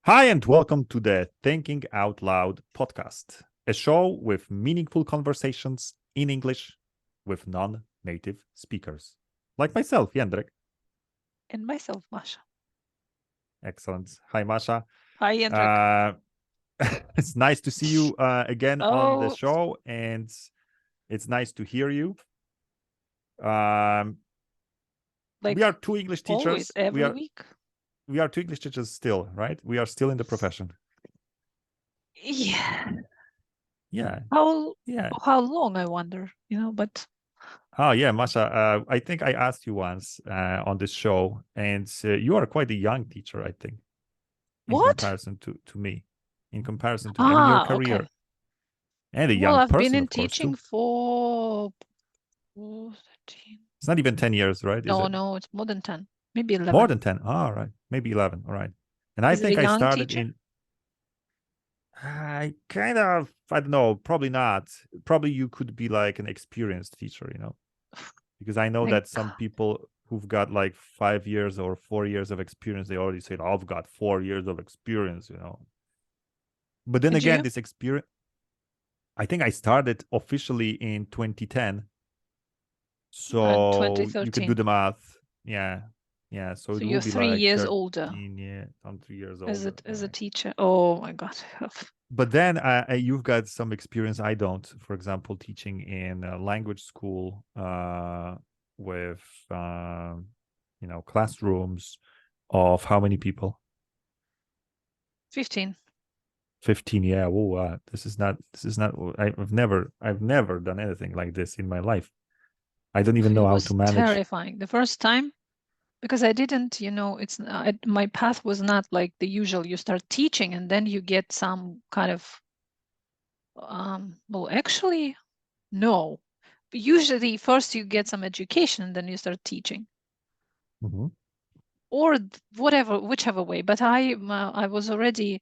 Hi, and welcome to the Thinking Out Loud podcast, a show with meaningful conversations in English with non-native speakers, like myself, Jendrek. And myself, Masha. Excellent. Hi, Masha. Hi, Jedrek. It's nice to see you again on the Oh, show, and it's nice to hear you. Um, like we are two English always, teachers. every week. We are two English teachers still, right? We are still in the profession. Yeah. Yeah. How Yeah. how long, I wonder, but Oh yeah, Masha. I think I asked you once on this show, and you are quite a young teacher, I think, in what? comparison to me. In comparison to me, I mean, your Okay. career and a Well, young I've been person, in of course, teaching too. for 13. It's not even 10 years, right? Is No, it no, it's more than 10, maybe more 11. than 10? All right, maybe 11. All right. And I Is it a think I young started teacher? in. I kind of, I don't know, probably not. Probably you could be like an experienced teacher, because I know Like, that some people who've got like 5 years or 4 years of experience, they already said, "Oh, I've got 4 years of experience. But then and again, you? this experience, I think I started officially in 2010. So you could do 2013. the math. Yeah. Yeah. So So it will you're be three like years older 13, yeah, I'm 3 years as a, older. All as a right. teacher. Oh my God. But then you've got some experience I don't. For example, teaching in a language school with, classrooms of how many people? 15. 15. Yeah. Oh, this is not. I've never done anything like this in my life. I don't even know It how to was manage. terrifying. The first time, because I didn't, my path was not like the usual. You start teaching and then you get some kind of, well, actually, no. But usually, first you get some education and then you start teaching, Mm-hmm. or whatever, whichever way. But I was already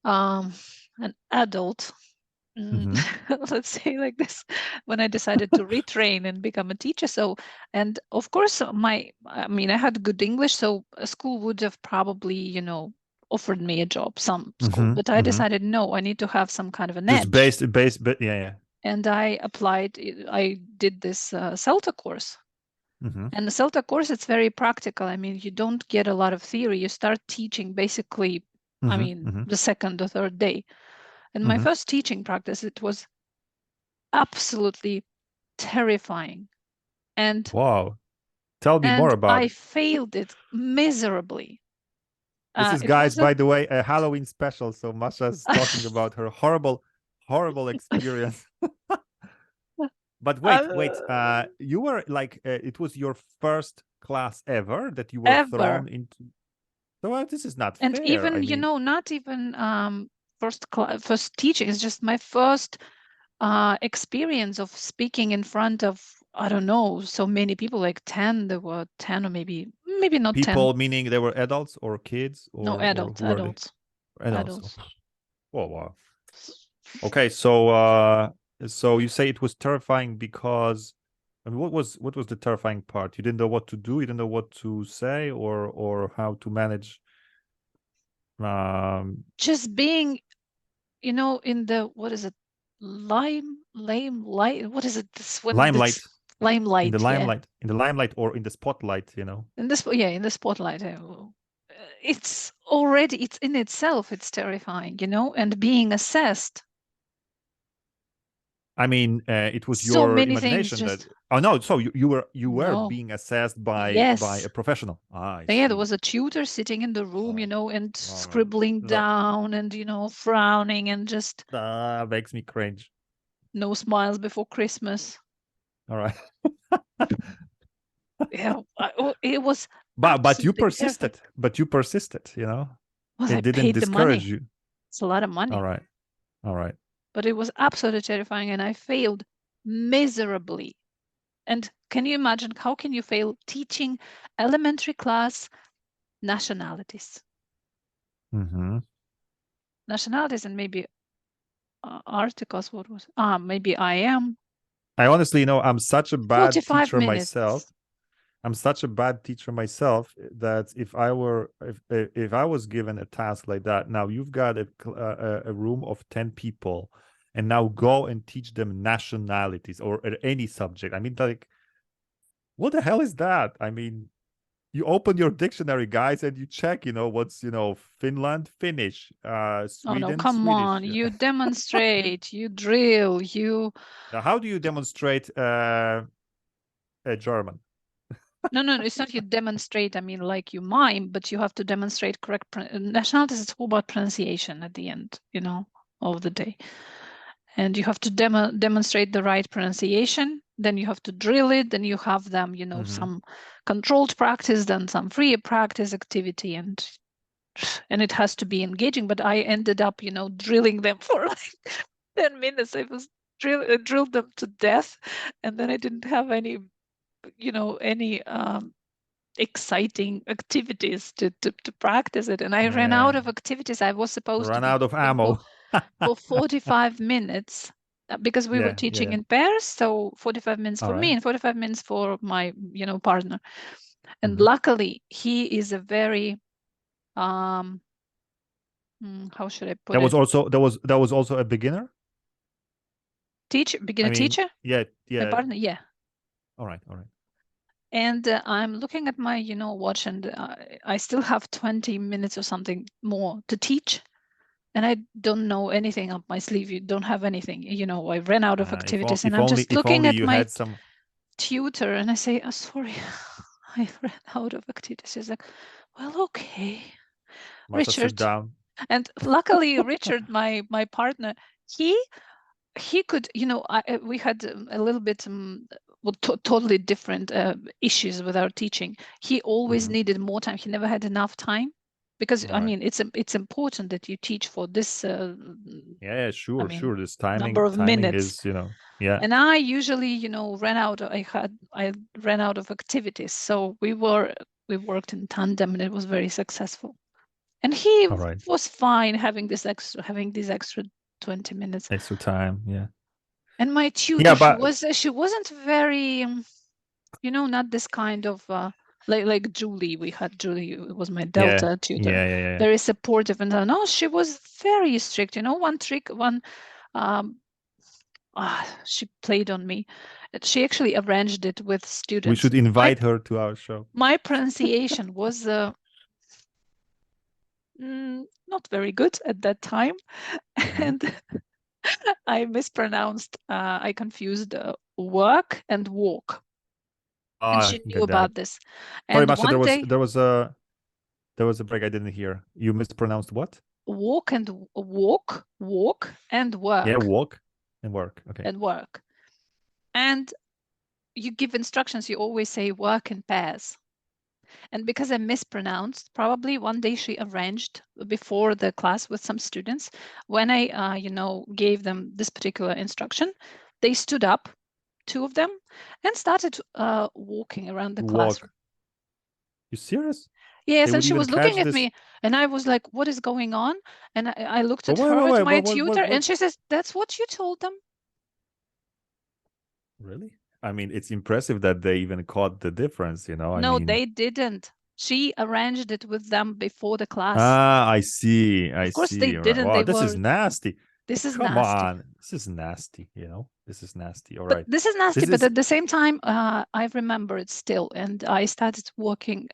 an adult. Mm-hmm. Let's say like this, when I decided to retrain and become a teacher. So, and of course, I had good English, so a school would have probably, offered me a job, some school, Mm-hmm. but I Mm-hmm. decided no, I need to have some kind of an Just edge. based, but yeah, yeah. And I applied, I did this CELTA course. Mm-hmm. And the CELTA course, it's very practical. I mean, you don't get a lot of theory. You start teaching basically, Mm-hmm. Mm-hmm. the second or third day. And my Mm-hmm. first teaching practice, it was absolutely terrifying. And Wow. Tell me more and about I it. failed it miserably. This is, It guys, was a by the way, a Halloween special. So Masha's talking about her horrible, horrible experience. But wait. You were like, it was your first class ever that you were ever. thrown into. So this is not And fair. I even, mean, not even first teaching. It's just my first experience of speaking in front of, I don't know, so many people, like 10. There were 10, or maybe not 10. people meaning they were adults or kids No, or adults, who were they? adults, Adults. adults. Oh wow. Okay, so you say it was terrifying because, I mean, what was the terrifying part? You didn't know what to do, you didn't know what to say, or how to manage. Just being, in the, what is it, light, what is it, this when Limelight, it's limelight, yeah, in the limelight or in the spotlight. in the spotlight. It's in itself, it's terrifying, and being assessed. I mean, it was So your many things imagination that. just, Oh no, so you were no. being assessed by Yes. a professional. I Yeah, there see. was a tutor sitting in the room, Oh, and all right. scribbling That down and, frowning, and just makes me cringe. no smiles before Christmas. All right. Yeah, it was But you absolutely terrifying. persisted. But you persisted. Well, I It didn't paid the discourage money. you. It's a lot of All money, right. All right. but it was absolutely terrifying, and I failed miserably. And can you imagine, how can you fail teaching elementary class nationalities? Mm-hmm. Nationalities, and maybe articles. What was? Maybe I am I honestly, I'm such a bad 45 teacher myself. minutes. I'm such a bad teacher myself that if I was given a task like that, now you've got a room of 10 people, and now go and teach them nationalities or any subject. I mean, like, what the hell is that? I mean, you open your dictionary, guys, and you check, what's, Finland, Finnish, Oh no, Sweden, come Swedish. on. You demonstrate, you drill, you Now, how do you demonstrate German? no, it's not you demonstrate. I mean, like you mime, but you have to demonstrate correct nationalities. It's all about pronunciation at the end, of the day. And you have to demonstrate the right pronunciation. Then you have to drill it. Then you have them, some controlled practice, then some free practice activity, and it has to be engaging. But I ended up, drilling them for like 10 minutes. I was drilled them to death, and then I didn't have any exciting activities to practice it, and I ran out of activities. I was supposed to Run be out of teaching ammo. for 45 minutes because we were teaching in pairs, so 45 minutes for me and 45 minutes for my partner. And luckily he is a very how should I put That was it, also a beginner teacher. Yeah. My partner, All right. and I'm looking at my watch, and I still have 20 minutes or something more to teach, and I don't know anything up my sleeve. You don't have anything, I ran out of activities, and I'm just looking at my tutor, and I say, oh, sorry, I ran out of activities. He's like, well, okay, Masha, Richard, sit down. and luckily Richard, my partner, he could, we had a little bit totally different issues with our teaching. He always needed more time. He never had enough time, because I mean, it's important that you teach for this sure. This number of minutes is, and I usually ran out. I ran out of activities, so we worked in tandem, and it was very successful. And he was fine having these extra 20 minutes extra time. And my tutor, she wasn't very not this kind of like Julie. We had Julie, it was my Delta tutor, very supportive, and no, she was very strict. One trick, she played on me. She actually arranged it with students. We should invite her to our show. My pronunciation was not very good at that time, and I mispronounced. I confused work and walk. And she knew about this. Sorry, Masha, there was a break I didn't hear. You mispronounced what? Walk and work. Yeah, walk and work. Okay. And work. And you give instructions, you always say work in pairs. And because I mispronounced, probably one day she arranged before the class with some students, when I, gave them this particular instruction, they stood up, 2 of them, and started walking around the classroom. You serious? Yes, and she was looking at me, and I was like, what is going on? And I looked at her, at my tutor, and she says, that's what you told them. Really? I mean, it's impressive that they even caught the difference, No, they didn't. She arranged it with them before the class. Ah, I see. Of course they didn't. Wow, this is nasty. This is Come nasty. on. This is nasty, This is nasty. All but right. This is nasty, but at the same time, I remember it still, and I started working.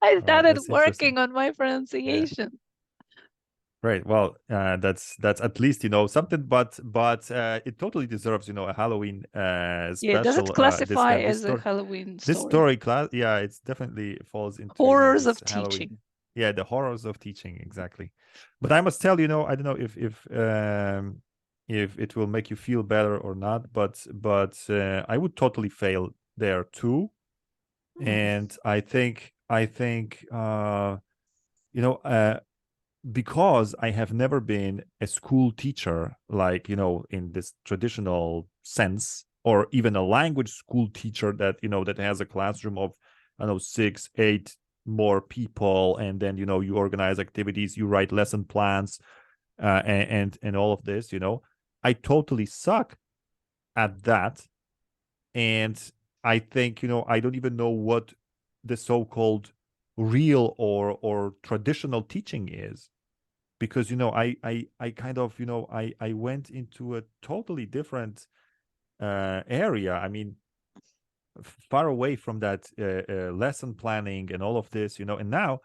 I started working on my pronunciation. Yeah. Right. Well, that's at least something, but it totally deserves a Halloween special. Yeah, does it classify as a Halloween story? This story class, yeah, it's definitely falls into horrors of Halloween. Teaching. Yeah, the horrors of teaching, exactly. But I must tell I don't know if it will make you feel better or not, but I would totally fail there too, and I think because I have never been a school teacher, like, in this traditional sense, or even a language school teacher that, that has a classroom of, 6, 8 more people. And then, you organize activities, you write lesson plans, and all of this, I totally suck at that. And I think, I don't even know what the so-called real or traditional teaching is, because I kind of I went into a totally different area. I mean, far away from that lesson planning and all of this, and now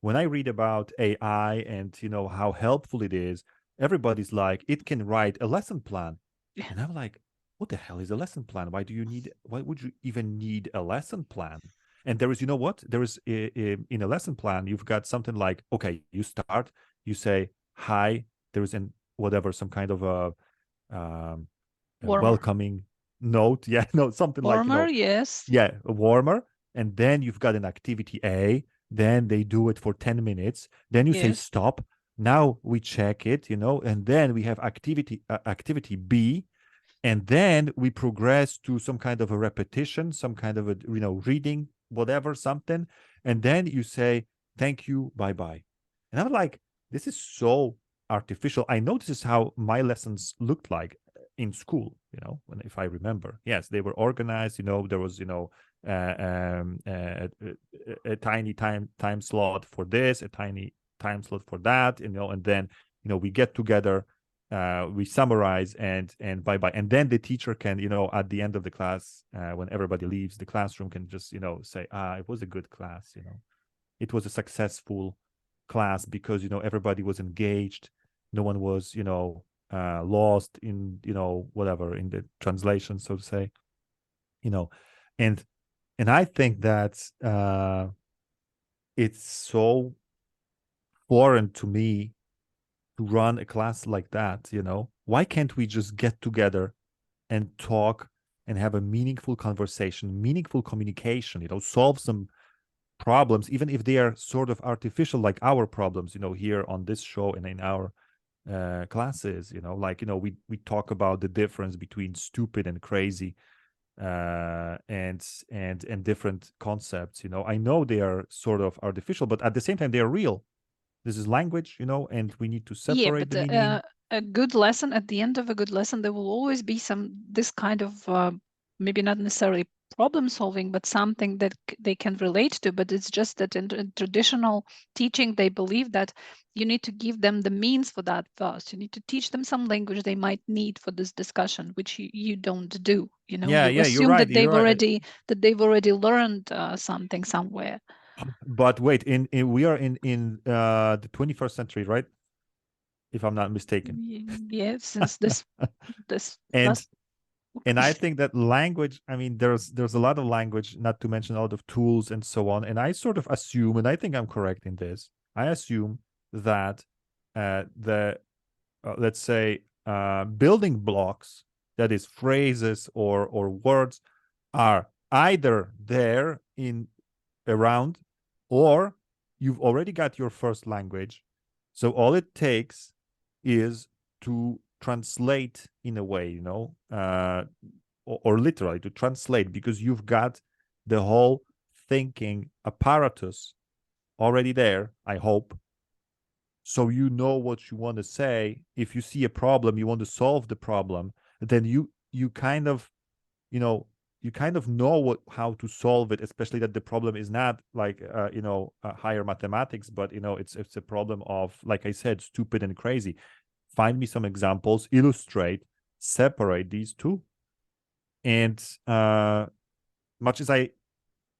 when I read about AI and how helpful it is, everybody's like, it can write a lesson plan. And I'm like, what the hell is a lesson plan? Why would you even need a lesson plan? And there is, what? There is in a lesson plan, you've got something like, okay, you start, you say, hi, there is some kind of a Warmer. welcoming note. Yeah, no, something like, Warmer, yes. yeah, a warmer. And then you've got an activity A. Then they do it for 10 minutes. Then you say Yes. stop. Now we check it, and then we have activity B. And then we progress to some kind of a repetition, some kind of a, reading, whatever, something. And then you say, thank you, bye-bye. And I'm like, this is so artificial. I know this is how my lessons looked like in school, if I remember. Yes, they were organized, there was, a tiny time slot for this, a tiny time slot for that, and then, we get together, we summarize and bye-bye. And then the teacher can, at the end of the class, when everybody leaves the classroom, can just, say, it was a good class, it was a successful class because, everybody was engaged. No one was, lost in, whatever, in the translation, so to say, and I think that it's so foreign to me to run a class like that. Why can't we just get together and talk and have a meaningful conversation, meaningful communication, solve some problems, even if they are sort of artificial, like our problems, here on this show and in our classes, like, we talk about the difference between stupid and crazy, and different concepts. I know they are sort of artificial, but at the same time they are real. This is language, and we need to separate the meaning. A good lesson, at the end of a good lesson, there will always be this kind of maybe not necessarily problem solving, but something that they can relate to. But it's just that in traditional teaching, they believe that you need to give them the means for that first. You need to teach them some language they might need for this discussion, which you don't do. Yeah, you assume you're right. that they've You're right. already learned something somewhere. But wait, we are in the 21st century, right? If I'm not mistaken. Yeah, since this and I think that language, I mean, there's a lot of language, not to mention a lot of tools and so on. And I sort of assume, and I think I'm correct in this, I assume that let's say, building blocks, that is phrases or words, are either there in around, or you've already got your first language. So all it takes is to translate in a way, or literally to translate, because you've got the whole thinking apparatus already there, I hope. So you know what you want to say. If you see a problem, you want to solve the problem, then you kind of, know how to solve it, especially that the problem is not like higher mathematics, but it's a problem of, like I said, stupid and crazy. Find me some examples, illustrate, separate these two. And much as I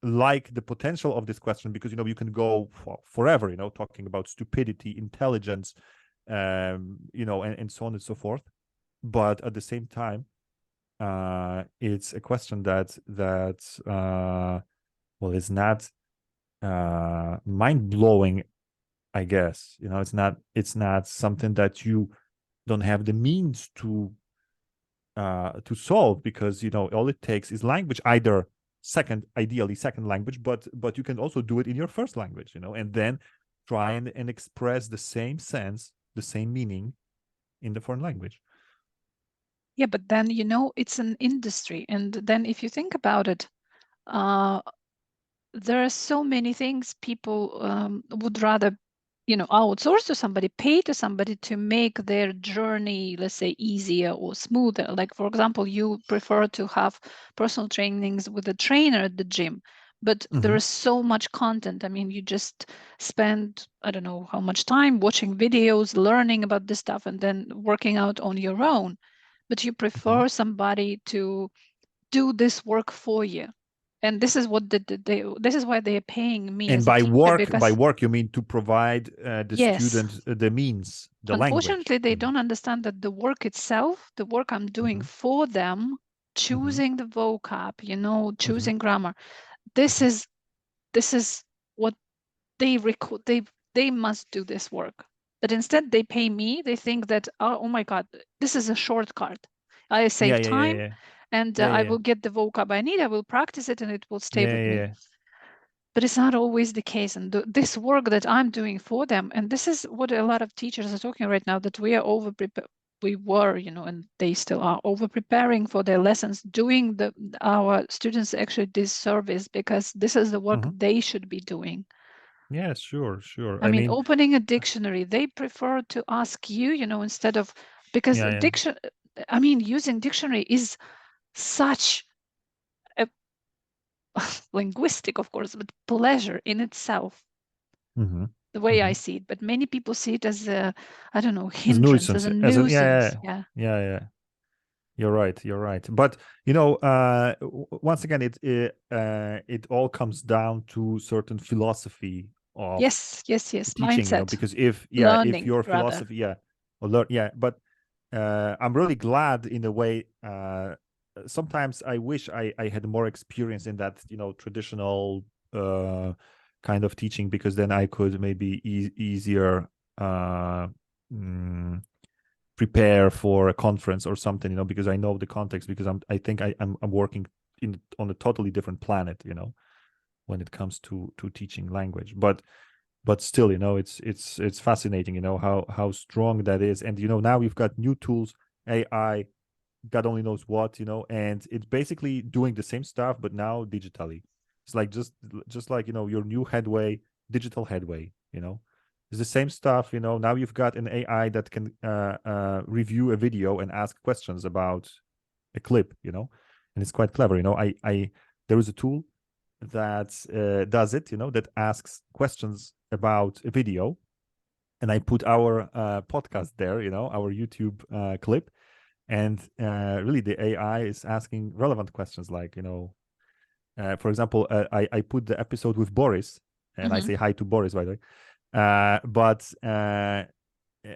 like the potential of this question, because you can go forever, talking about stupidity, intelligence, and so on and so forth. But at the same time, it's a question that well, it's not mind-blowing, I guess. It's not something that you don't have the means to solve, because all it takes is language, either ideally second language, but you can also do it in your first language, and then try and express the same sense, the same meaning in the foreign language. Yeah, but then it's an industry, and then if you think about it, there are so many things people would rather outsource to somebody, pay to somebody to make their journey, let's say, easier or smoother. Like, for example, you prefer to have personal trainings with a trainer at the gym, but there is so much content. I mean, you just spend, I don't know how much time watching videos, learning about this stuff, and then working out on your own. But you prefer somebody to do this work for you. And this is what this is why they are paying me. And as a by teacher, work, you mean to provide the yes, student the means, the unfortunately, language. they don't understand that the work itself, the work I'm doing for them, choosing the vocab, choosing grammar, this is what they record. They must do this work. But instead, they pay me. They think that, oh my God, this is a shortcut. I save time, and I will get the vocab I need. I will practice it, and it will stay with me. But it's not always the case. And this work that I'm doing for them, and this is what a lot of teachers are talking right now, that we are we were, and they still are over preparing for their lessons, doing our students actually disservice, because this is the work they should be doing. Yeah, sure. I mean, opening a dictionary, they prefer to ask you, instead of, because using dictionary is such a linguistic, of course, but pleasure in itself. The way I see it, but many people see it as a, I don't know, hindrance, as a nuisance. Yeah. You're right. But once again, it all comes down to certain philosophy of yes teaching. Mindset, Because if learning, your rather. philosophy, or learn, but I'm really glad in a way. Sometimes I wish I had more experience in that traditional kind of teaching, because then I could maybe easier prepare for a conference or something, because I know the context, because I think I'm working on a totally different planet, when it comes to teaching language. But still, it's fascinating, how strong that is. And now we've got new tools, AI, God only knows what, and it's basically doing the same stuff, but now digitally. It's like just like your new headway, digital headway, it's the same stuff. Now you've got an AI that can review a video and ask questions about a clip, and it's quite clever. There is a tool that does it, that asks questions about a video, and I put our podcast there, our YouTube clip. And really, the AI is asking relevant questions, like, for example, I put the episode with Boris, and I say hi to Boris, by the way.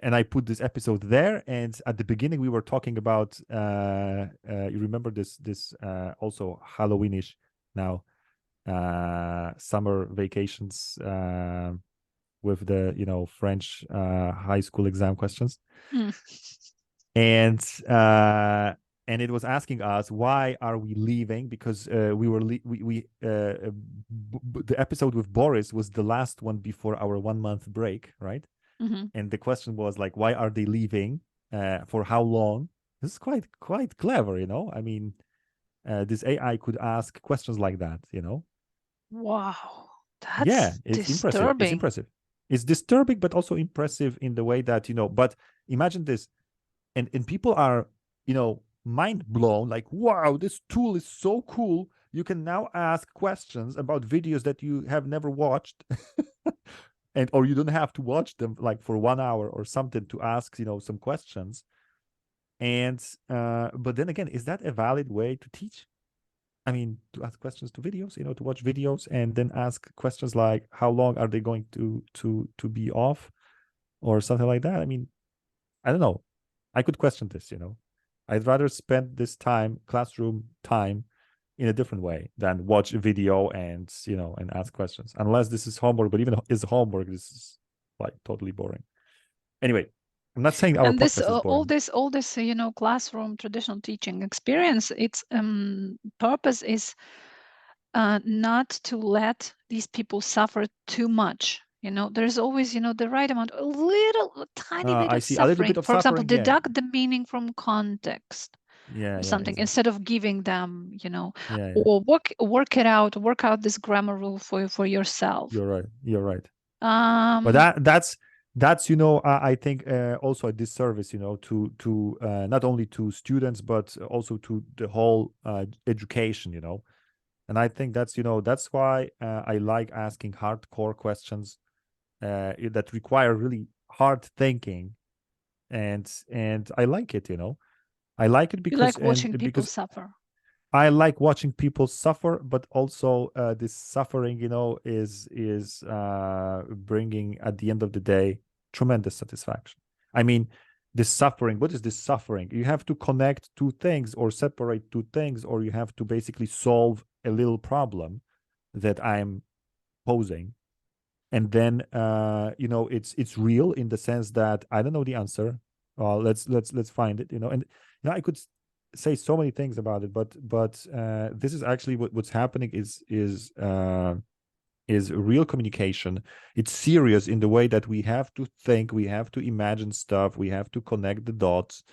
And I put this episode there, and at the beginning we were talking about, you remember this also Halloweenish now, summer vacations with the French high school exam questions. And it was asking us, why are we leaving? Because the episode with Boris was the last one before our 1 month break, right? And the question was like, why are they leaving? For how long? This is quite clever, I mean, this AI could ask questions like that, Wow, that's it's disturbing. impressive. It's disturbing, but also impressive in the way that, but imagine this. And people are, mind blown, like, wow, this tool is so cool. You can now ask questions about videos that you have never watched. Or you don't have to watch them like for 1 hour or something to ask, some questions. And but then again, is that a valid way to teach? I mean, to ask questions to videos, to watch videos and then ask questions like, how long are they going to be off, or something like that? I mean, I don't know. I could question this, I'd rather spend this time, classroom time, in a different way than watch a video and, and ask questions. Unless this is homework, but even is homework, this is like totally boring. Anyway, I'm not saying our podcast is boring. all this classroom traditional teaching experience, its purpose is not to let these people suffer too much. There's always the right amount, a tiny bit of suffering. A little bit of for example, deduct the meaning from context. Something exactly. Instead of giving them, or work out this grammar rule for yourself. You're right. But that's, I think also a disservice, to not only to students but also to the whole education, and I think that's why I like asking hardcore questions that require really hard thinking, and I like it, I like it You because like watching people because suffer. I like watching people suffer, but also this suffering, is bringing at the end of the day tremendous satisfaction. I mean, this suffering. What is this suffering? You have to connect two things, or separate two things, or you have to basically solve a little problem that I'm posing, and then it's real in the sense that I don't know the answer. Let's find it. And I could say so many things about it, but this is actually what's happening is real communication. It's serious in the way that we have to think, we have to imagine stuff, we have to connect the dots,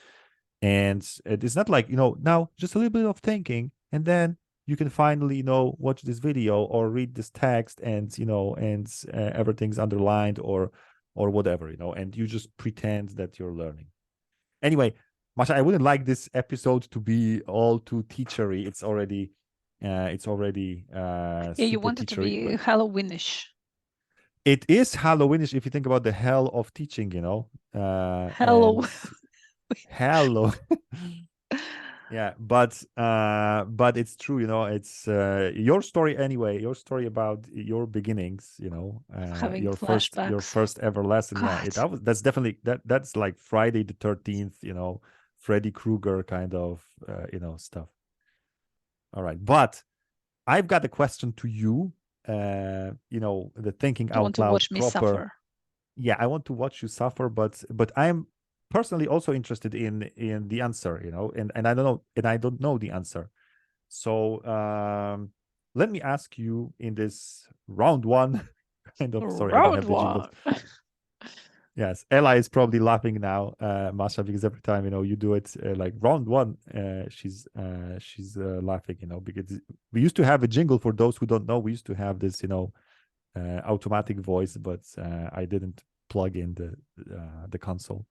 and it's not like now just a little bit of thinking and then you can finally watch this video or read this text, and everything's underlined or whatever, and you just pretend that you're learning. Anyway, Masha, I wouldn't like this episode to be all too teachery. It's already Yeah, you super want it to teachery, be but Halloweenish. it is Halloweenish if you think about the hell of teaching, Hello. and hello. Yeah, but it's true, it's your story anyway, your story about your beginnings, Having your flashbacks. first ever lesson. Yeah, God. that's definitely that's like Friday the 13th, Freddy Krueger kind of stuff. All right, but I've got a question to you, the thinking You want out to loud watch me proper. suffer. Yeah, I want to watch you suffer, but I'm personally also interested in the answer, and I don't know the answer. So let me ask you in this round one, kind of. Sorry, I don't Round have the jingles. one. Yes, Ella is probably laughing now, Masha, because every time you do it like round one, she's laughing, because we used to have a jingle. For those who don't know, we used to have this, automatic voice, but I didn't plug in the console.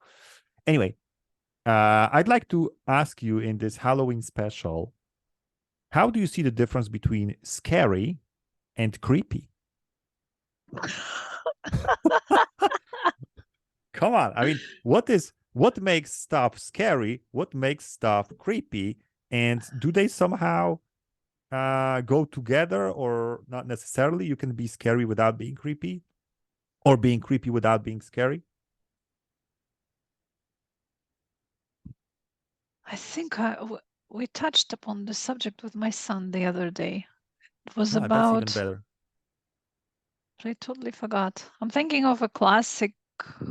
Anyway, I'd like to ask you in this Halloween special, how do you see the difference between scary and creepy? Come on. I mean, what makes stuff scary? What makes stuff creepy? And do they somehow go together, or not necessarily? You can be scary without being creepy, or being creepy without being scary. I think we touched upon the subject with my son the other day. It was Ah, that's even about, better. I totally forgot. I'm thinking of a classic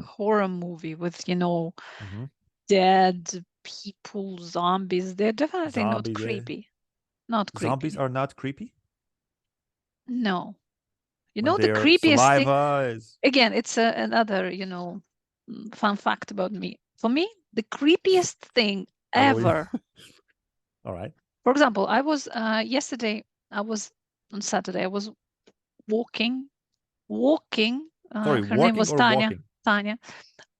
horror movie with, Mm-hmm. dead people, zombies. They're definitely not Zombies, yeah. creepy. Not Zombies creepy. are not creepy No. when The their creepiest thing, saliva is. again, it's another, fun fact about me. For me, the creepiest thing Halloween. ever. All right. For example, I was yesterday, on Saturday, I was walking. Sorry, Her name walking was or Tanya. walking? Tanya,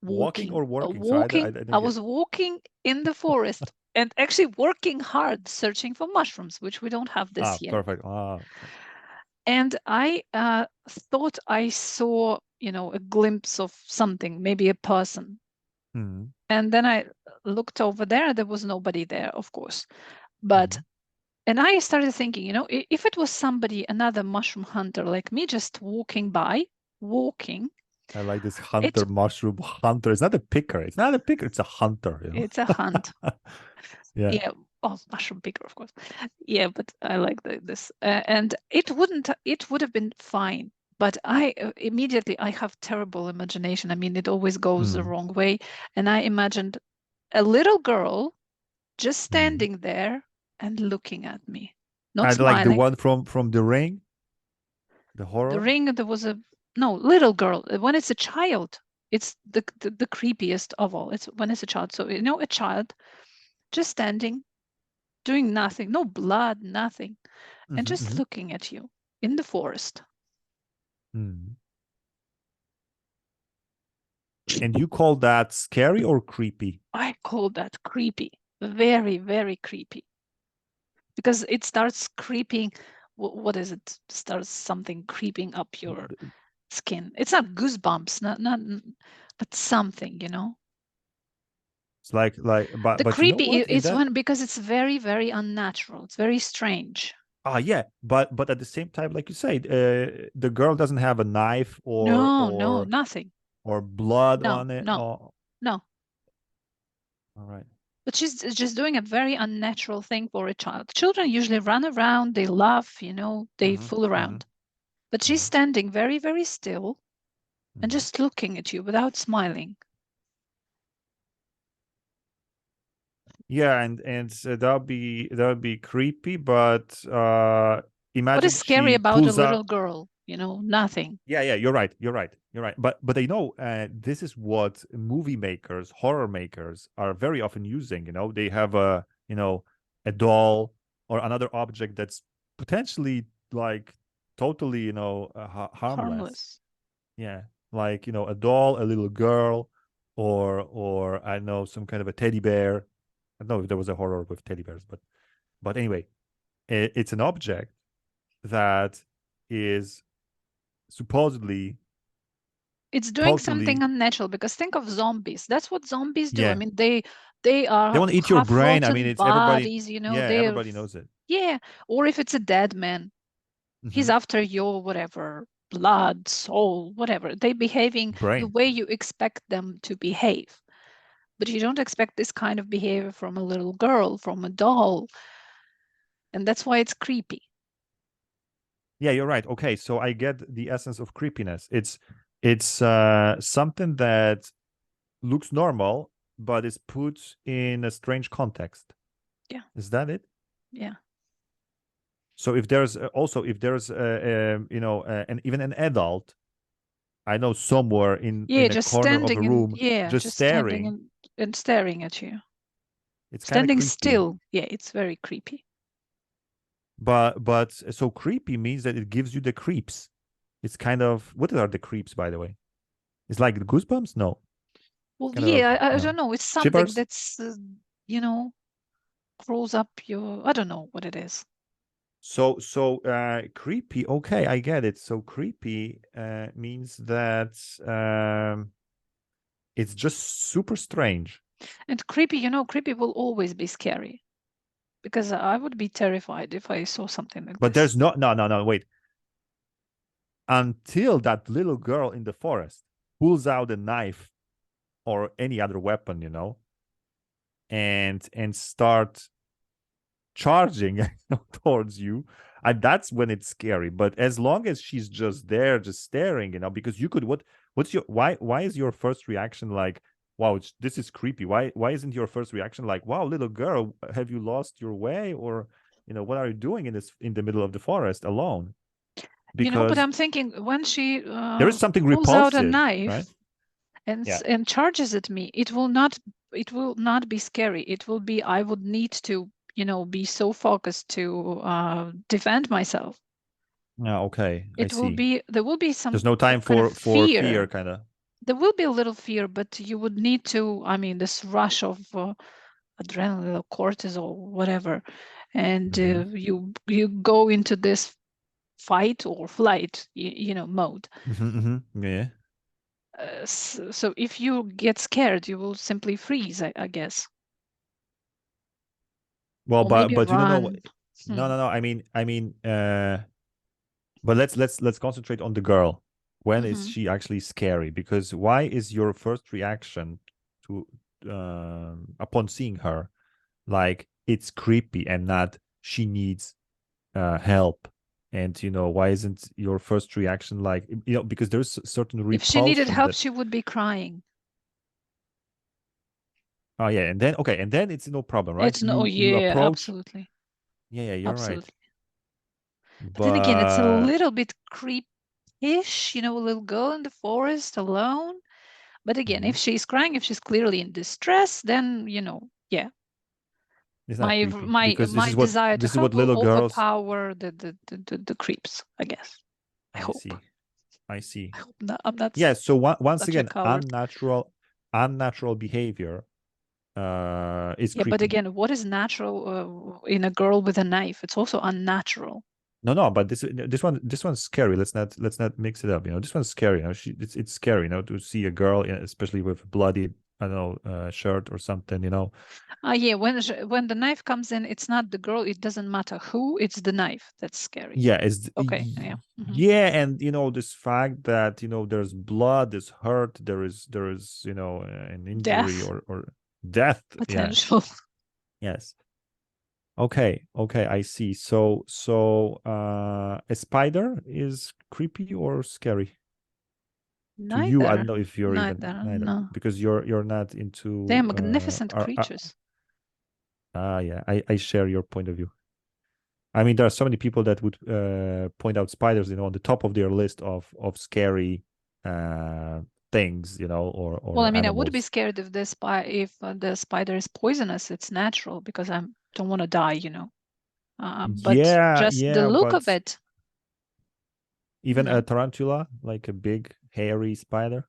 Walking walking, or working? So I walking. didn't I get. was walking in the forest and actually working hard, searching for mushrooms, which we don't have this year. Perfect. Okay. And I thought I saw, a glimpse of something, maybe a person. Mm-hmm. And then I looked over there. There was nobody there, of course. But and I started thinking, if it was somebody, another mushroom hunter like me, just walking by, I like this it hunter, mushroom hunter. It's not a picker. It's not a picker. It's a hunter. it's a hunt. Yeah. Yeah. Oh, mushroom picker, of course. Yeah, but I like this, and it would have been fine. But I immediately, I have terrible imagination. I mean, it always goes the wrong way, and I imagined a little girl just standing there and looking at me, not And like the smiling. one from The Ring, the horror. The Ring, there was a little girl. When it's a child, it's the creepiest of all. It's when it's a child. So a child just standing, doing nothing, no blood, nothing, and just looking at you in the forest. And you call that scary or creepy? I call that creepy. Very, very creepy. Because it starts creeping. What is it? Starts something creeping up your skin. It's not goosebumps, not, but something, you know. It's like, The but you know creepy what? In is that, when, because it's very, very unnatural. It's very strange. yeah, but at the same time, like you said, the girl doesn't have a knife No, nothing. or blood No, on it. no, Oh, no. all right. But she's just doing a very unnatural thing for a child. Children usually run around, they laugh, you know, they fool around. But she's standing very, very still and just looking at you without smiling. Yeah, and that would be creepy, but What imagine is scary she about a pulls little out. girl? You know, nothing. Yeah, you're right. But you know, this is what movie makers, horror makers are very often using. You know, they have a doll or another object that's potentially like totally, harmless. Harmless. Yeah, like a doll, a little girl, or I know some kind of a teddy bear. I don't know if there was a horror with teddy bears, but anyway, it's an object that is supposedly It's doing something totally. unnatural, because think of zombies. That's what zombies do. I Yeah, mean, they they are want to eat your half brain. I mean, rotten it's everybody. bodies, you know, Yeah, they're, everybody knows it. yeah. Or if it's a dead man, he's Hmm. after your whatever, blood, soul, whatever. They behaving the Brain. way you expect them to behave. But you don't expect this kind of behavior from a little girl, from a doll. And that's why it's creepy. Yeah, you're right. Okay, so I get the essence of creepiness. It's something that looks normal, but is put in a strange context. Yeah. Is that it? Yeah. So if there's also if there's and even an adult, I know somewhere Yeah, in a just corner of a standing and room, yeah, just just standing staring, and staring at you. it's kind of Standing creepy. still. Yeah, it's very creepy. But so creepy means that it gives you the creeps. It's kind of, what are the creeps, by the way? It's like the goosebumps? No, Well, kind of yeah, I don't know. It's something shivers. that's, you know, crawls up your, I don't know what it is. So creepy. Okay, I get it. So creepy means that it's just super strange. And creepy, you know, creepy will always be scary, because I would be terrified if I saw something like But this. there's no, wait. Until that little girl in the forest pulls out a knife or any other weapon, and start charging towards you, and that's when it's scary. But as long as she's just there, just staring, because you could, what's your, why is your first reaction like, wow, this is creepy? Why isn't your first reaction like, wow, little girl, have you lost your way, or what are you doing in the middle of the forest alone? You know, but Because I'm thinking when she there is something pulls out a repulsive, right? knife Yeah. and charges at me, it will not be scary. It will be, I would need to, you know, be so focused to defend myself. Yeah, okay, I It will see. be, there will be There's some no time kind of for fear, fear. kind of. There will be a little fear, but you would need to, I mean, this rush of adrenaline or cortisol, whatever, and you go into this fight or flight, you know, mode. Yeah. So if you get scared, you will simply freeze, I guess, Well, or maybe but you don't know. run. No. But let's concentrate on the girl. When is she actually scary? Because why is your first reaction to upon seeing her like it's creepy and not she needs help? And why isn't your first reaction like, because there's a certain If she needed repulsion help, that. she would be crying. Oh yeah, and then okay, and then it's no problem, right? It's no, You yeah, approach. absolutely, Yeah, you're right. absolutely. But then again, it's a But little bit creepish, you know, a little girl in the forest alone. But again, if she's crying, if she's clearly in distress, then, you know, yeah, it's not my creepy my because my desire to this is help what will little girls. overpower the creeps, I guess. I I hope. see. I see. I'm not Yeah. So once such a again, coward. unnatural behavior is Yeah, but creepy. again, what is natural in a girl with a knife? It's also unnatural. No, but this one's scary. Let's not mix it up. This one's scary. It's scary. To see a girl, especially with a bloody, I don't know, shirt or something. Yeah, when the knife comes in, it's not the girl. It doesn't matter who. It's the knife that's scary. Yeah, it's Okay. Yeah. yeah, and this fact that there's blood, there's hurt, there is an injury Death or death. Yeah. potential. Yes. Okay, I see. So a spider is creepy or scary to you? I don't know if you're even neither, No. because you're not They're into magnificent creatures. yeah, I share your point of view. I mean, there are so many people that would point out spiders, on the top of their list of scary things, or Well, I mean, I would be animals. scared if the spider is poisonous. It's natural because I don't want to die, but just the Yeah, look of but it. even No. a tarantula, like a big hairy spider,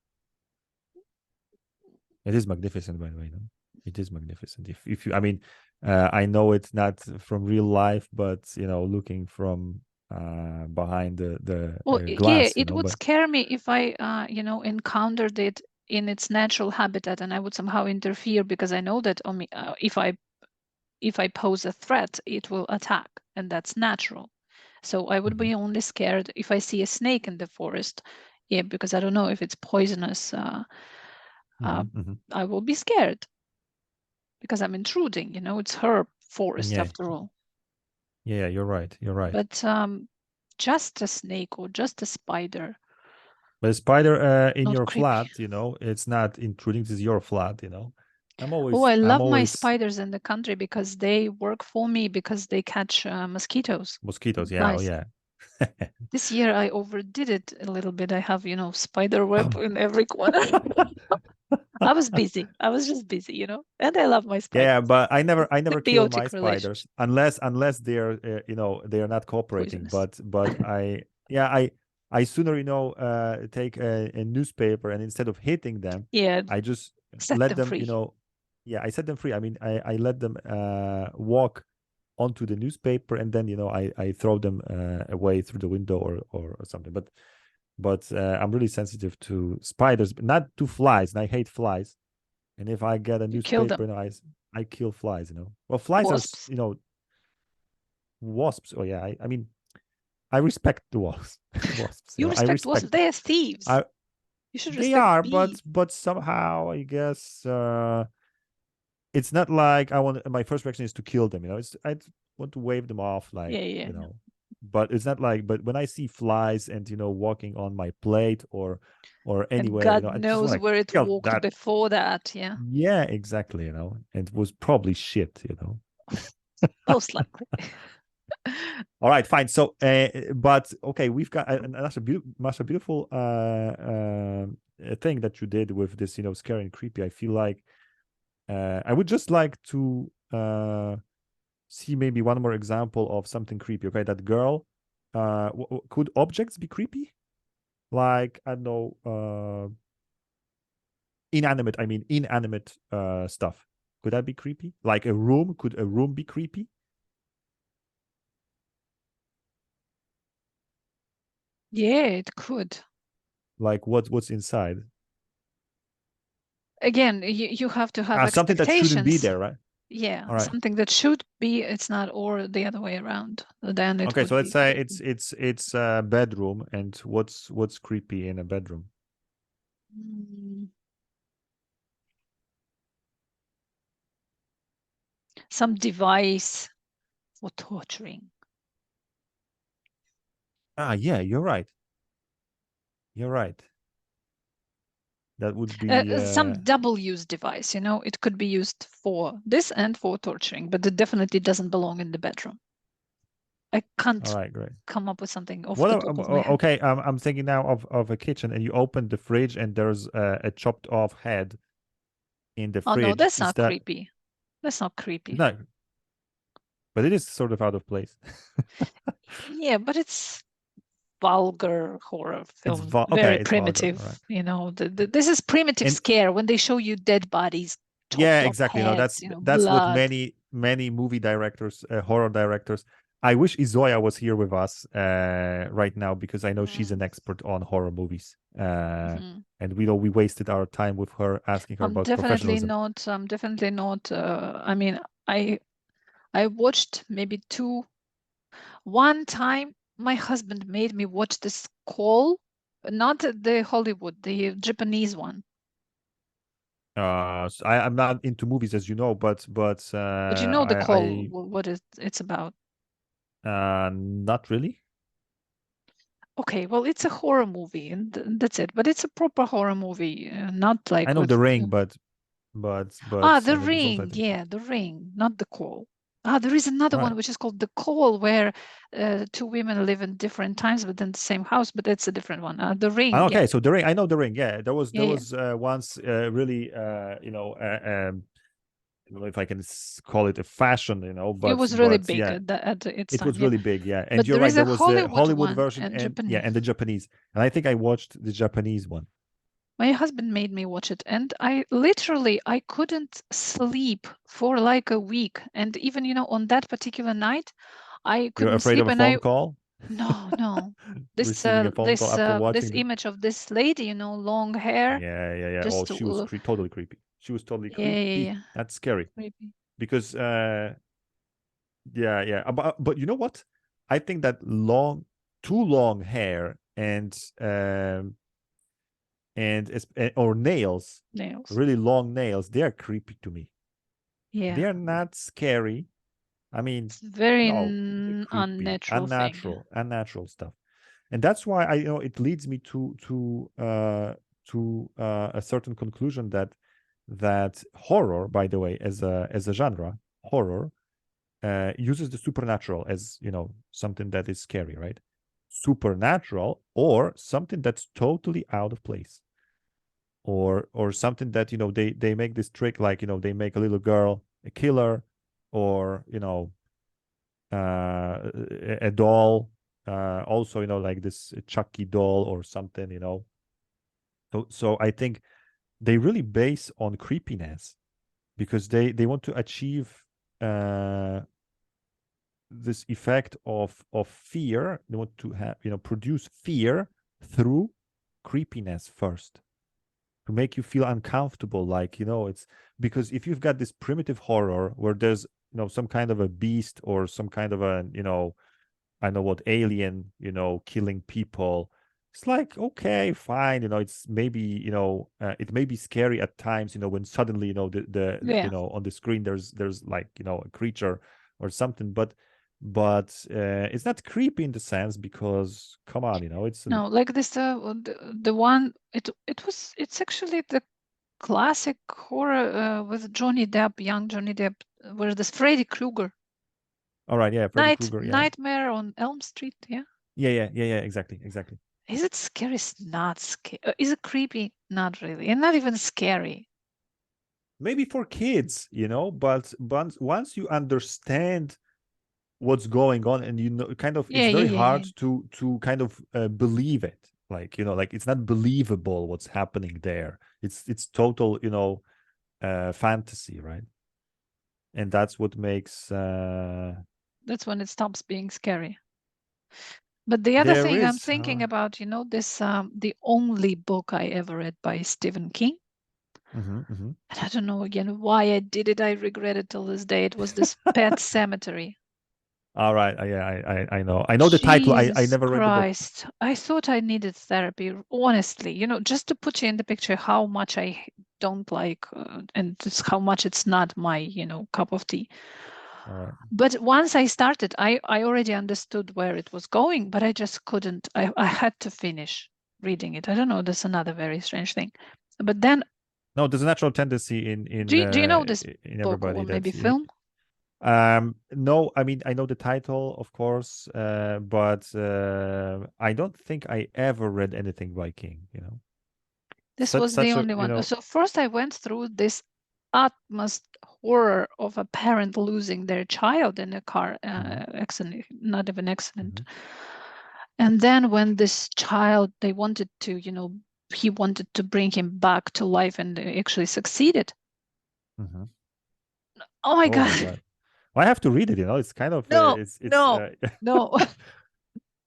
it is magnificent, by the way. No? It is magnificent. If you, I mean, I know it's not from real life, but looking from behind the Well, yeah, glass, it would but scare me if I, encountered it in its natural habitat and I would somehow interfere because I know that if I pose a threat, it will attack, and that's natural. So I would be only scared if I see a snake in the forest. Yeah, because I don't know if it's poisonous. I will be scared because I'm intruding. It's her forest yeah, after all. yeah, you're right. You're right. But just a snake or just a spider. But a spider in Not your creepy. flat, it's not intruding. This is your flat, Oh, I I'm love my always spiders in the country because they work for me because they catch mosquitoes. mosquitoes. Yeah, oh Nice. yeah. This year I overdid it a little bit. I have, spider web in every corner. I was busy. I was just busy, and I love my spiders. Yeah, but I never kill my Symbiotic spiders relationship. unless they're they are not cooperating. Poisonous. But I sooner take a newspaper, and instead of hitting them, Yeah, I just set let them them free. yeah, I set them free. I mean, I let them walk onto the newspaper, and then I throw them away through the window or something. But I'm really sensitive to spiders, but not to flies, and I hate flies. And if I get a You kill newspaper, them. I kill flies. Well, flies are Wasps. wasps. Oh yeah, I mean, I respect the wasps. Wasps. You I respect wasps. respect them. They are thieves. I You should They respect are, bees. but somehow I guess it's not like I want. My first reaction is to kill them. I want to wave them off, like Yeah. But it's not like. But when I see flies and walking on my plate or And anywhere, God I just want knows to where it kill walked that. before that. Yeah. Yeah, exactly. And it was probably shit. Most likely. All right, fine. So, but okay, we've got another beautiful thing that you did with this, scary and creepy. I feel like I would just like to see maybe one more example of something creepy. Okay, that girl. Could objects be creepy? Like, I don't know, inanimate. I mean, inanimate stuff. Could that be creepy? Like a room? Could a room be creepy? Yeah, it could. Like what's inside? Again, you have to have Something that shouldn't be expectations. there, right? Yeah, All right. something that should be, it's not, or the other way around. Then it Okay, would so let's be say creepy. it's a bedroom, and what's creepy in a bedroom? Some device for torturing. Yeah, you're right. You're right. That would be Some double-use device, it could be used for this and for torturing, but it definitely doesn't belong in the bedroom. I can't all right, great. come up with something off the top of my head. Okay, I'm thinking now of a kitchen, and you open the fridge, and there's a chopped off head in the Oh no, fridge. that's Is not that creepy. That's not creepy. no? But it is sort of out of place. Yeah, but it's vulgar horror film, Okay, very it's primitive. vulgar, right? You know, this is primitive And scare when they show you dead bodies, yeah, chopped off exactly. No, heads, that's what blood. many movie directors, horror directors. I wish Izoya was here with us right now, because I know she's an expert on horror movies. And we wasted our time with her, asking her about professionalism. I'm definitely not. I mean, I watched maybe one time my husband made me watch this Call, not the Hollywood, the Japanese one. So I'm not into movies, as you know, but But you know the Call, what it's about. Not really. Okay, well, it's a horror movie, and that's it. But it's a proper horror movie, not I like know with The Ring, but The I know there's also, I Ring. think. Yeah, The Ring, not The Call. There is another All one right. which is called The Call, where two women live in different times, but in the same house. But that's a different one. The Ring. Okay, Yeah, so The Ring, I know The Ring. Yeah, there was yeah. once really I don't know if I can call it a fashion, It was really but big yeah, at its it time. was Yeah, really big. Yeah, and but you're there right. is There a was the Hollywood Hollywood one version, and and Japanese. the Japanese. And I think I watched the Japanese one. My husband made me watch it, and I couldn't sleep for like a week. And even on that particular night, I You're couldn't afraid sleep, of a and phone call? no. This Receiving a phone call after this watching the. image of this lady, long hair, Yeah. Oh, just she was totally creepy. She was totally creepy. yeah, That's scary creepy. because yeah. But you know what? I think that too long hair or nails, really long nails, they are creepy to me. Yeah, They are not scary. I mean, it's very no, they're creepy, unnatural thing. Yeah. unnatural stuff. And that's why it leads me to a certain conclusion that horror, by the way, as a genre, horror uses the supernatural as something that is scary, right? Supernatural, or something that's totally out of place, or something that they make this trick, like they make a little girl a killer, or a doll, also like this Chucky doll or something. So I think they really base on creepiness, because they want to achieve this effect of fear. They want to have produce fear through creepiness first, to make you feel uncomfortable, like it's because if you've got this primitive horror where there's some kind of a beast, or some kind of a I know what, alien killing people, it's like, okay, fine, it's maybe it may be scary at times, when suddenly the Yeah. on the screen there's like a creature or something, but it's not creepy in the sense, because come on, it's No, like this the one it's actually the classic horror with Johnny Depp, young Johnny Depp, where this Freddy Krueger. all right, yeah, Freddy Krueger, yeah. Nightmare on Elm Street, yeah. Yeah, exactly. Is it scary? It's not scary. Is it creepy? Not really, and not even scary. Maybe for kids, but once you understand what's going on, and kind of, it's very hard to kind of believe it, like like it's not believable what's happening there. It's total fantasy, right? And that's what makes that's when it stops being scary. But the other thing I'm thinking about, this the only book I ever read by Stephen King. And I don't know again why I did it. I regret it till this day. It was this Pet Cemetery. All right, yeah, I know the title. I never read the book. I thought I needed therapy, honestly, just to put you in the picture how much I don't like and just how much it's not my cup of tea. All right. But once I started, I already understood where it was going, but I just couldn't. I had to finish reading it. I don't know, that's another very strange thing. But then no, there's a natural tendency in do you know this in book, everybody or maybe that film? No, I mean, I know the title, of course, but I don't think I ever read anything by King, This was the only one. So first I went through this utmost horror of a parent losing their child in a car accident, not even accident. And then when this child, they wanted to, he wanted to bring him back to life, and they actually succeeded. Mhm. Oh my Oh my God. God. Well, I have to read it, it's kind of No, it's no.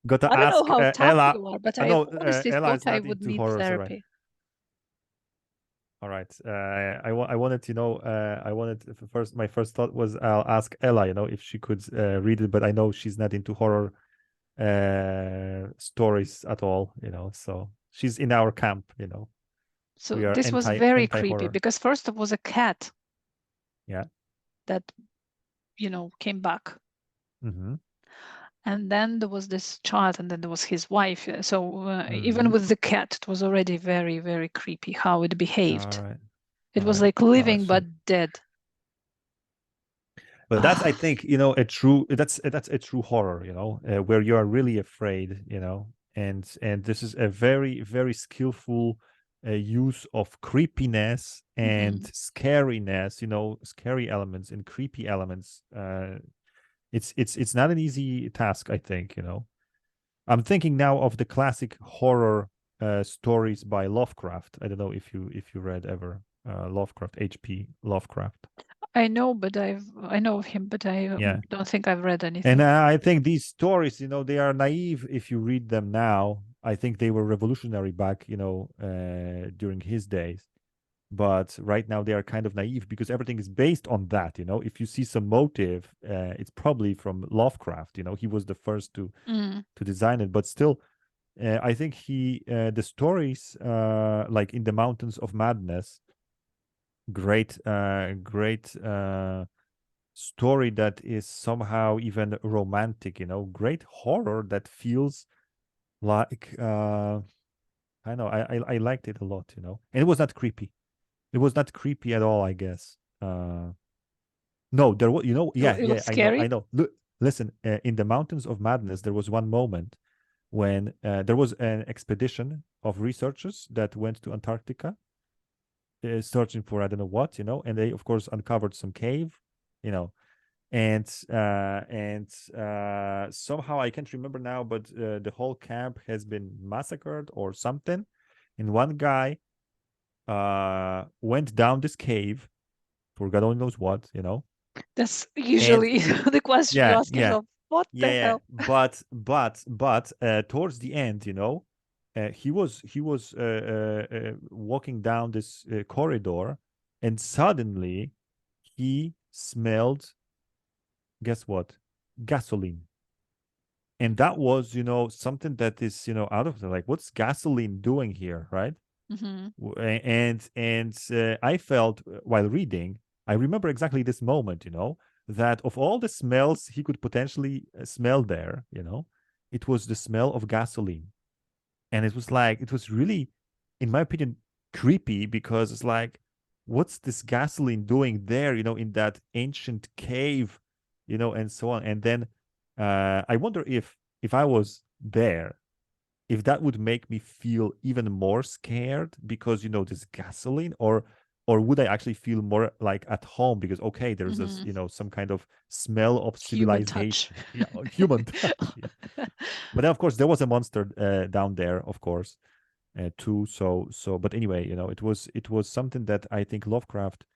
got to I don't know ask how tough Ella. you are, but I I know honestly Ella thought is I not would into need horrors, right? therapy. All right. I wanted to know. I wanted first. My first thought was I'll ask Ella, if she could read it, but I know she's not into horror stories at all. So she's in our camp. So We are this was very anti creepy, horror. because first it was a cat Yeah. that, came back. Mm-hmm. And then there was this child, and then there was his wife. So even Mm-hmm. with the cat, it was already very, very creepy how it behaved. All right. It All was right. like living but dead. But that's, I think, a true that's a true horror, where you are really afraid, and this is a very, very skillful use of creepiness and scariness, scary elements and creepy elements. It's not an easy task, I think. I'm thinking now of the classic horror stories by Lovecraft. I don't know if you read ever Lovecraft, H.P. Lovecraft. I know, but I know of him, but I Yeah. don't think I've read And anything. I think these stories, they are naive if you read them now. I think they were revolutionary back, during his days. But right now they are kind of naive because everything is based on that. If you see some motive, it's probably from Lovecraft. He was the first to design it. But still, I think the stories, like in the Mountains of Madness, great story that is somehow even romantic, great horror that feels like I know I liked it a lot, and it was not creepy. It was not creepy at all, I guess. No, there was, yeah, It was I scary. know. Look, listen, in the Mountains of Madness, there was one moment when there was an expedition of researchers that went to Antarctica, searching for I don't know what, and they of course uncovered some cave, you know, and somehow I can't remember now, but the whole camp has been massacred or something, and one guy went down this cave for God only knows what, That's and usually the question you yeah, ask yourself. What the hell? but towards the end, he was walking down this corridor, and suddenly he smelled, guess what? Gasoline. And that was, something that is, out of the, like, what's gasoline doing here, right? And I felt while reading, I remember exactly this moment, that of all the smells he could potentially smell there, it was the smell of gasoline. And it was really, in my opinion, creepy, because it's like, what's this gasoline doing there, in that ancient cave, and so on. And then I wonder if I was there, if that would make me feel even more scared because this gasoline, or would I actually feel more like at home because okay, there's this some kind of smell of Human touch. civilization, yeah, human touch, yeah. But then, of course, there was a monster down there, of course, too. But anyway, it was something that I think Lovecraft,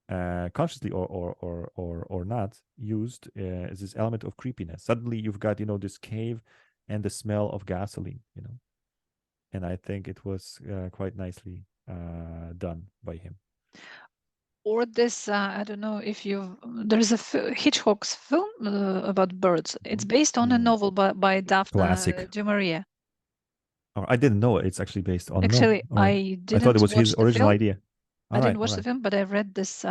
consciously or not, used as this element of creepiness. Suddenly, you've got this cave and the smell of gasoline, and I think it was quite nicely done by him. Or this, I don't know if there's a Hitchcock's film about birds. It's based on a novel by Daphne Classic. du Maurier. Oh, I didn't know it's actually based on. Actually, No, all right. I I thought it didn't was his watch the original film. idea. I didn't watch All the right. film, but I read this.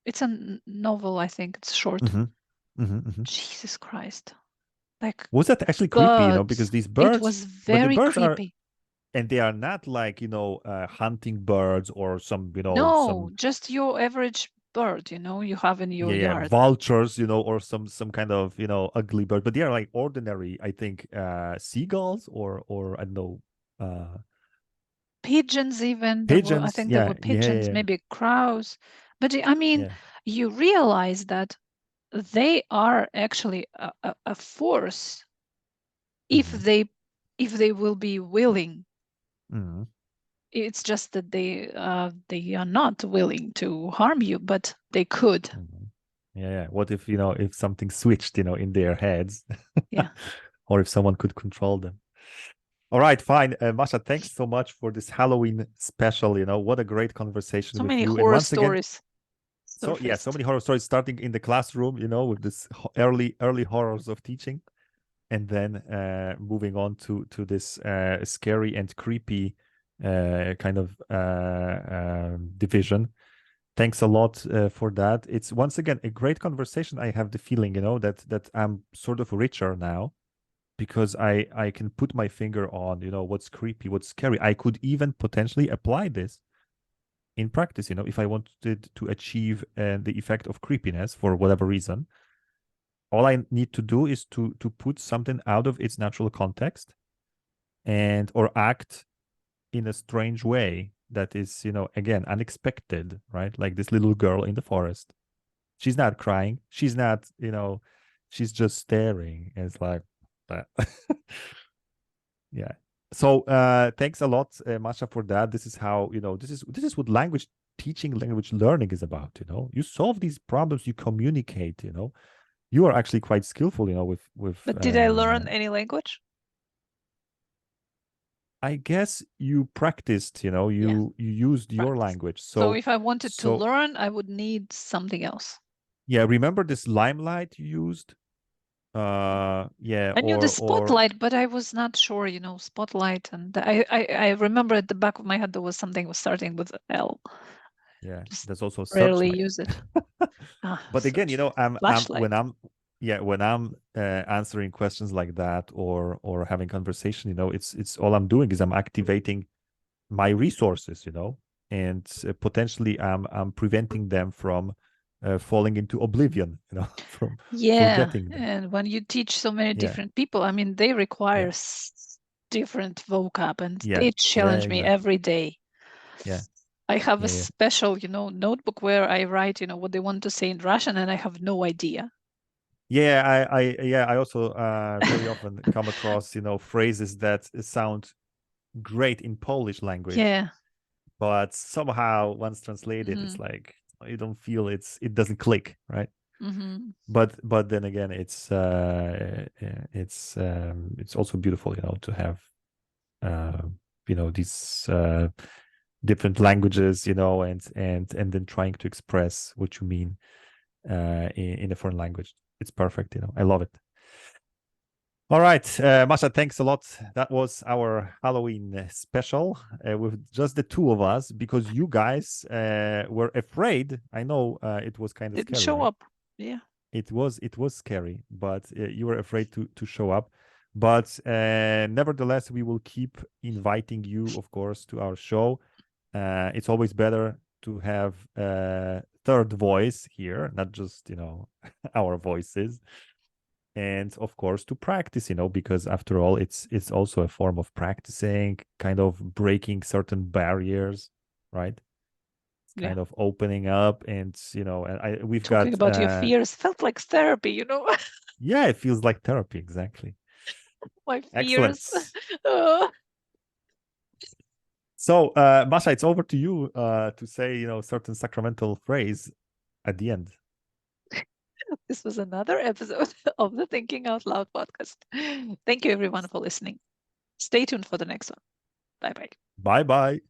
It's a novel, I think. It's short. Jesus Christ. Like, Was that actually creepy, because birds. these It birds, was but the very birds are, creepy. and they are not like, hunting birds or some, No, some, just your average bird, you have in your yeah, yard. vultures, or some kind of, ugly bird, but they are like ordinary, I think, seagulls or I don't know, Pigeons even. I pigeons. think there Yeah, were pigeons, maybe crows. But I mean, yeah. you realize that they are actually a force if Mhm. they if they will be willing. Mhm. It's just that they are not willing to harm you, but they could. Mhm. Yeah. What if, if something switched, in their heads? Yeah. Or if someone could control them. All right, fine. Masha, thanks so much for this Halloween special. What a great conversation So with many you. And horror once again, stories so surfaced. many horror stories starting in the classroom, with this early horrors of teaching, and then moving on to this scary and creepy kind of division. Thanks a lot for that. It's once again a great conversation. I have the feeling, that I'm sort of richer now because I can put my finger on, what's creepy, what's scary. I could even potentially apply this in practice, if I wanted to achieve the effect of creepiness for whatever reason. All I need to do is to put something out of its natural context and or act in a strange way that is, again, unexpected, right? Like this little girl in the forest. She's not crying. She's not, she's just staring. And it's like that. Yeah. So thanks a lot, Masha, for that. This is how, this is what language teaching, language learning is about, You solve these problems, you communicate, You are actually quite skillful, with But did I learn any language? I guess you practiced, you used your language. So if I wanted to learn, I would need something else. Yeah, remember this limelight you used? Yeah, I knew the spotlight, but I was not sure, spotlight. And I remember at the back of my head there was something was starting with L. Yeah, there's also Rarely searchlight. use it. But again, Flashlight. when I'm answering questions like that or having conversation, it's all I'm doing is I'm activating my resources, and potentially I'm preventing them from falling into oblivion, from forgetting them. And when you teach so many different people, I mean, they require different vocab, and they challenge me every day. Yeah. I have a special, notebook where I write, what they want to say in Russian, and I have no idea. Yeah, I also very often come across, phrases that sound great in Polish language. Yeah. But somehow once translated, it's like you don't feel it doesn't click, right? But then again, it's also beautiful, to have these different languages, and then trying to express what you mean in a foreign language. It's perfect, I love it. All right, Masha, thanks a lot. That was our Halloween special with just the two of us, because you guys were afraid. I know it was kind of Didn't scary, show right? up. Yeah. It was scary, but you were afraid to show up. But nevertheless, we will keep inviting you, of course, to our show. It's always better to have a third voice here, not just, our voices. And of course to practice, because after all, it's also a form of practicing, kind of breaking certain barriers, right? It's kind of opening up, and and we've talking got about your fears felt like therapy, Yeah, it feels like therapy, exactly. My fears. Excellent. So Masha, it's over to you to say certain sacramental phrase at the end. This was another episode of the Thinking Out Loud podcast. Thank you everyone for listening. Stay tuned for the next one. Bye-bye. Bye-bye.